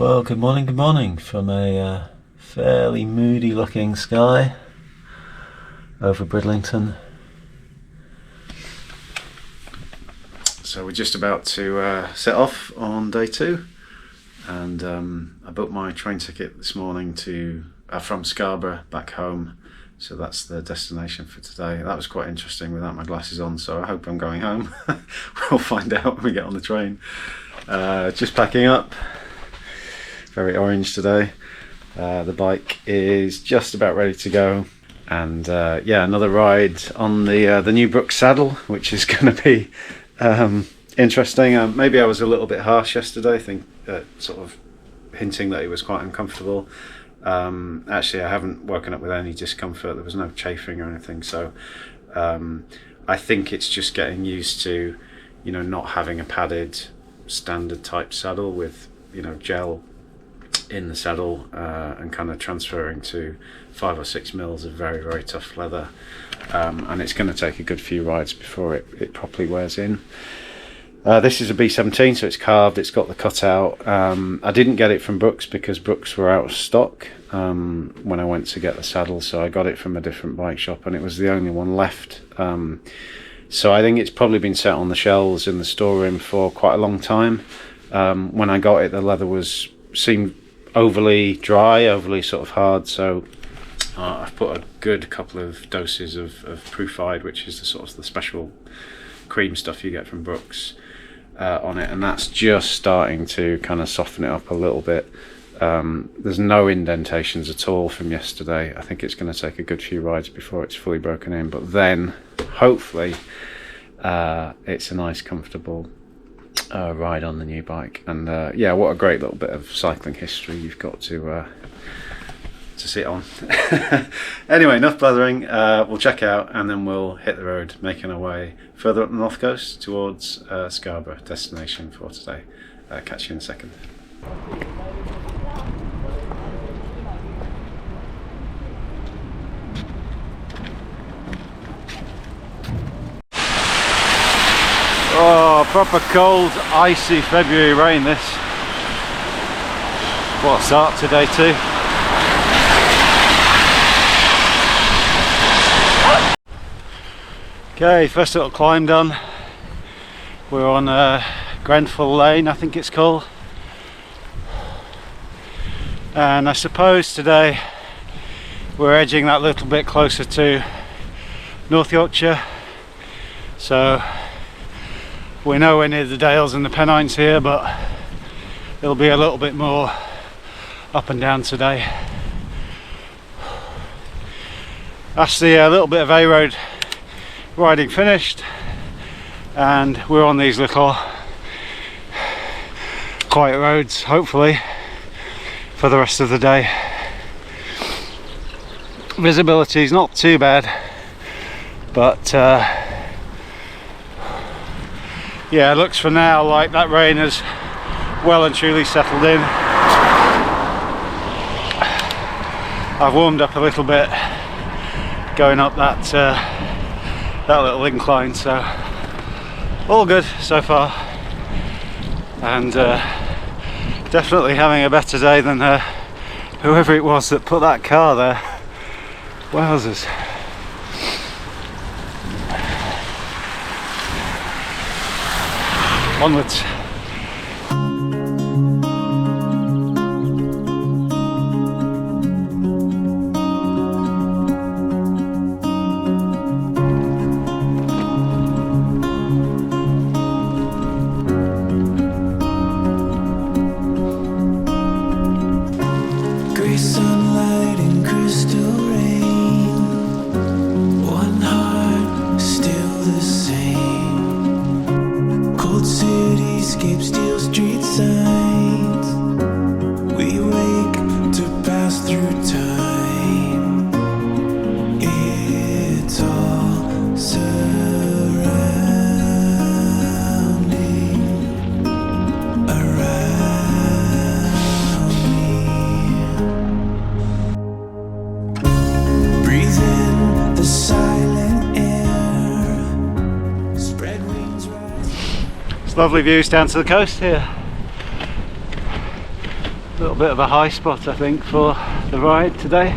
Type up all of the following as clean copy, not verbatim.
Well, good morning from a fairly moody looking sky over Bridlington. So we're just about to set off on day 2, and I booked my train ticket this morning from Scarborough back home, so that's the destination for today. That was quite interesting without my glasses on, so I hope I'm going home. We'll find out when we get on the train. Just packing up. Very orange today. The bike is just about ready to go, and yeah, another ride on the new Brooks saddle, which is going to be interesting. Maybe I was a little bit harsh yesterday, sort of hinting that it was quite uncomfortable. Actually, I haven't woken up with any discomfort. There was no chafing or anything, so I think it's just getting used to, not having a padded standard type saddle with, gel in the saddle, and kind of transferring to 5 or 6 mils of very, very tough leather, and it's going to take a good few rides before it properly wears in. This is a B17, so it's carved, it's got the cutout. I didn't get it from Brooks because Brooks were out of stock when I went to get the saddle, so I got it from a different bike shop, and it was the only one left. So I think it's probably been set on the shelves in the storeroom for quite a long time. When I got it, the leather seemed overly dry, overly sort of hard, so I've put a good couple of doses of Proofide, which is the special cream stuff you get from Brooks, on it, and that's just starting to kind of soften it up a little bit. There's no indentations at all from yesterday. I think it's going to take a good few rides before it's fully broken in, but then hopefully it's a nice comfortable ride on the new bike. And yeah, what a great little bit of cycling history you've got to sit on. Anyway, enough blathering. We'll check out and then we'll hit the road, making our way further up the north coast towards Scarborough, destination for today. Catch you in a second. Oh, proper cold, icy February rain this. What a start to day 2. Okay, first little climb done. We're on Grenfell Lane, I think it's called. And I suppose today we're edging that little bit closer to North Yorkshire. So we're nowhere near the Dales and the Pennines here, but it'll be a little bit more up and down today. That's the little bit of A-road riding finished, and we're on these little quiet roads, hopefully, for the rest of the day. Visibility is not too bad, but yeah, it looks for now like that rain has well and truly settled in. I've warmed up a little bit going up that little incline, so all good so far, and definitely having a better day than whoever it was that put that car there. Wowzers. Onwards. Grey sunlight and crystal rain, one heart still the same. Cold cityscape, steel street signs. We wake to pass through time. It's all surrounding around me. Breathe in the silent air. Spread wings right. It's lovely views down to the coast here. little bit of a high spot, I think, for the ride today.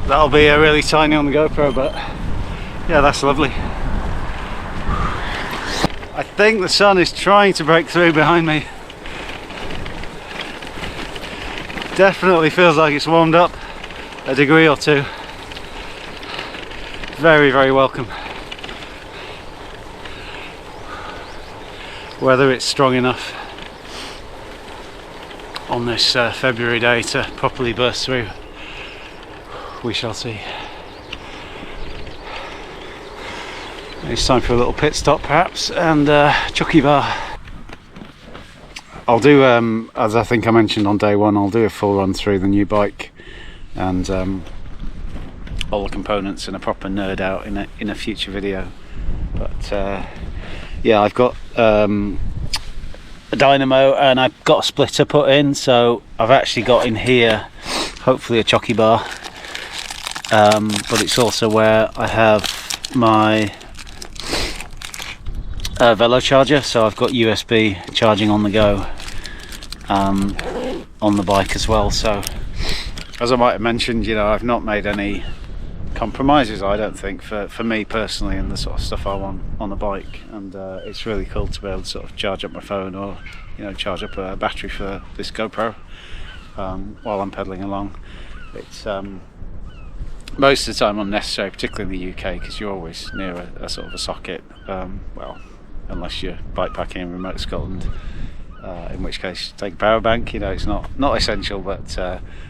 That'll be really tiny on the GoPro, but yeah, that's lovely. I think the sun is trying to break through behind me. Definitely feels like it's warmed up a degree or two. Very, very welcome. Whether it's strong enough on this February day to properly burst through, we shall see. It's time for a little pit stop perhaps, and chucky bar. I'll do, as I think I mentioned on day one, I'll do a full run through the new bike and all the components and a proper nerd out in a future video. But yeah, I've got a dynamo and I've got a splitter put in, so I've actually got in here hopefully a chucky bar, but it's also where I have my velo charger, so I've got USB charging on the go on the bike as well. So as I might have mentioned, you know, I've not made any compromises, I don't think, for me personally and the sort of stuff I want on the bike, and it's really cool to be able to sort of charge up my phone, or you know, charge up a battery for this GoPro while I'm pedaling along. It's most of the time unnecessary, particularly in the UK, because you're always near a sort of a socket, well, unless you're bikepacking in remote Scotland, in which case take a power bank. You know, it's not essential, but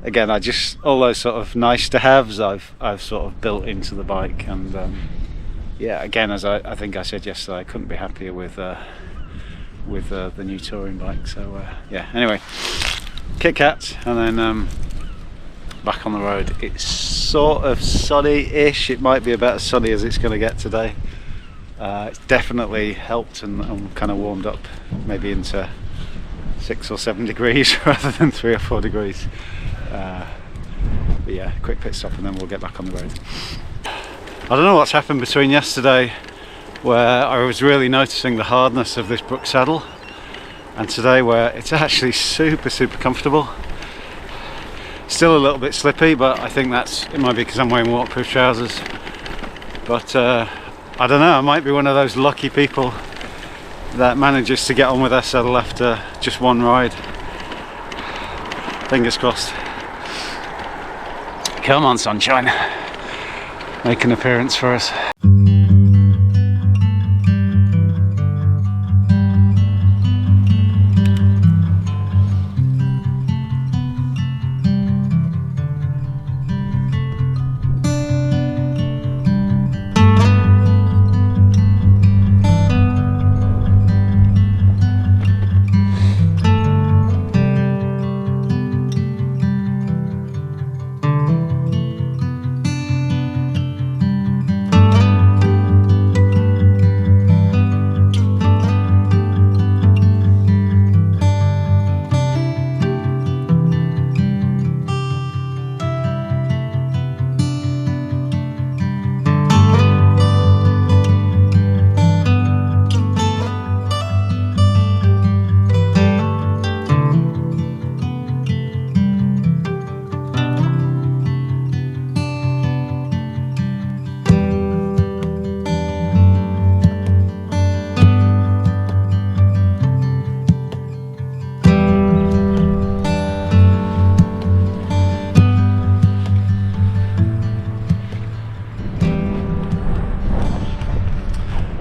again, I just, all those sort of nice to haves I've sort of built into the bike, and yeah, again, as I think I said yesterday, I couldn't be happier with the new touring bike. So yeah, anyway, Kit Kat, and then back on the road. It's sort of sunny-ish. It might be about as sunny as it's going to get today. It's definitely helped and kind of warmed up, maybe into 6 or 7 degrees rather than 3 or 4 degrees. But yeah, quick pit stop and then we'll get back on the road. I don't know what's happened between yesterday, where I was really noticing the hardness of this Brook saddle, and today where it's actually super comfortable. Still a little bit slippy, but I think it might be because I'm wearing waterproof trousers. But I don't know, I might be one of those lucky people that manages to get on with their saddle after just one ride. Fingers crossed. Come on, sunshine, make an appearance for us.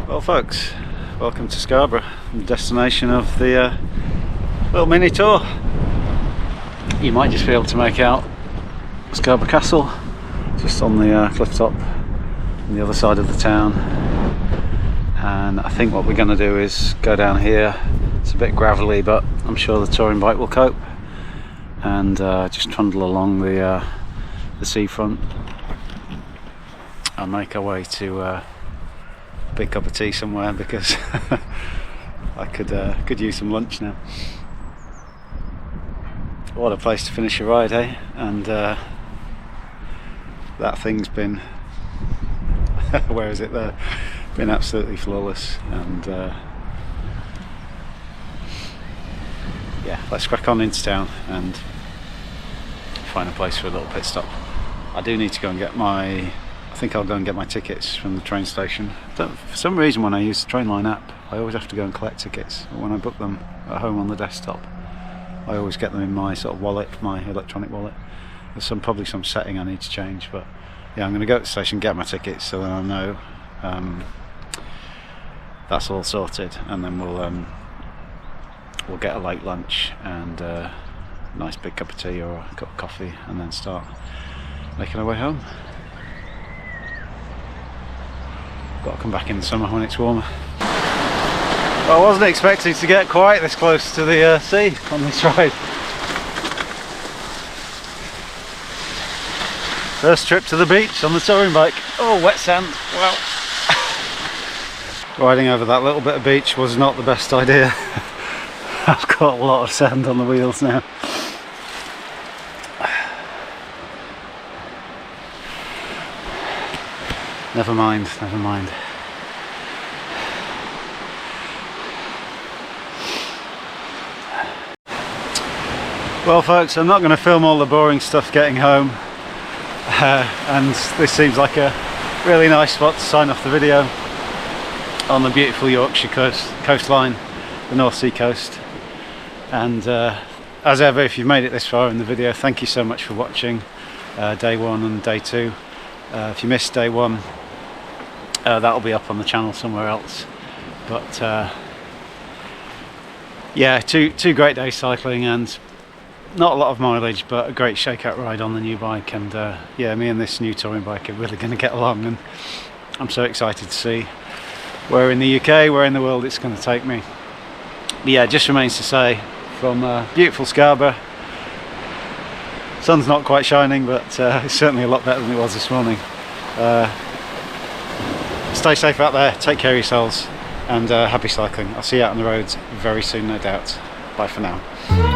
Well folks, welcome to Scarborough, the destination of the little mini tour. You might just be able to make out Scarborough Castle, just on the cliff top on the other side of the town. And I think what we're going to do is go down here. It's a bit gravelly, but I'm sure the touring bike will cope, and just trundle along the seafront and make our way to a big cup of tea somewhere, because I could use some lunch now. What a place to finish a ride, eh? And that thing's been where is it there? Been absolutely flawless, and yeah, let's crack on into town and find a place for a little pit stop. I do need to go and get I think I'll go and get my tickets from the train station. For some reason when I use the Trainline app, I always have to go and collect tickets. But when I book them at home on the desktop, I always get them in my sort of wallet, my electronic wallet. There's probably some setting I need to change, but yeah, I'm going to go to the station, get my tickets, so then I know that's all sorted, and then we'll get a late lunch and a nice big cup of tea or a cup of coffee, and then start making our way home. Got to come back in the summer when it's warmer. I wasn't expecting to get quite this close to the sea on this ride. First trip to the beach on the touring bike. Oh, wet sand. Wow. Riding over that little bit of beach was not the best idea. I've got a lot of sand on the wheels now. Never mind, never mind. Well folks, I'm not going to film all the boring stuff getting home, and this seems like a really nice spot to sign off the video on the beautiful Yorkshire coastline, the North Sea coast. And as ever, if you've made it this far in the video, thank you so much for watching day one and day two. If you missed day one, that'll be up on the channel somewhere else. But yeah, two great days cycling, and not a lot of mileage, but a great shakeout ride on the new bike. And yeah, me and this new touring bike are really going to get along, and I'm so excited to see where in the UK, where in the world it's going to take me. But yeah, just remains to say, from beautiful Scarborough, sun's not quite shining, but it's certainly a lot better than it was this morning. Stay safe out there, take care of yourselves, and happy cycling. I'll see you out on the roads very soon, no doubt. Bye for now.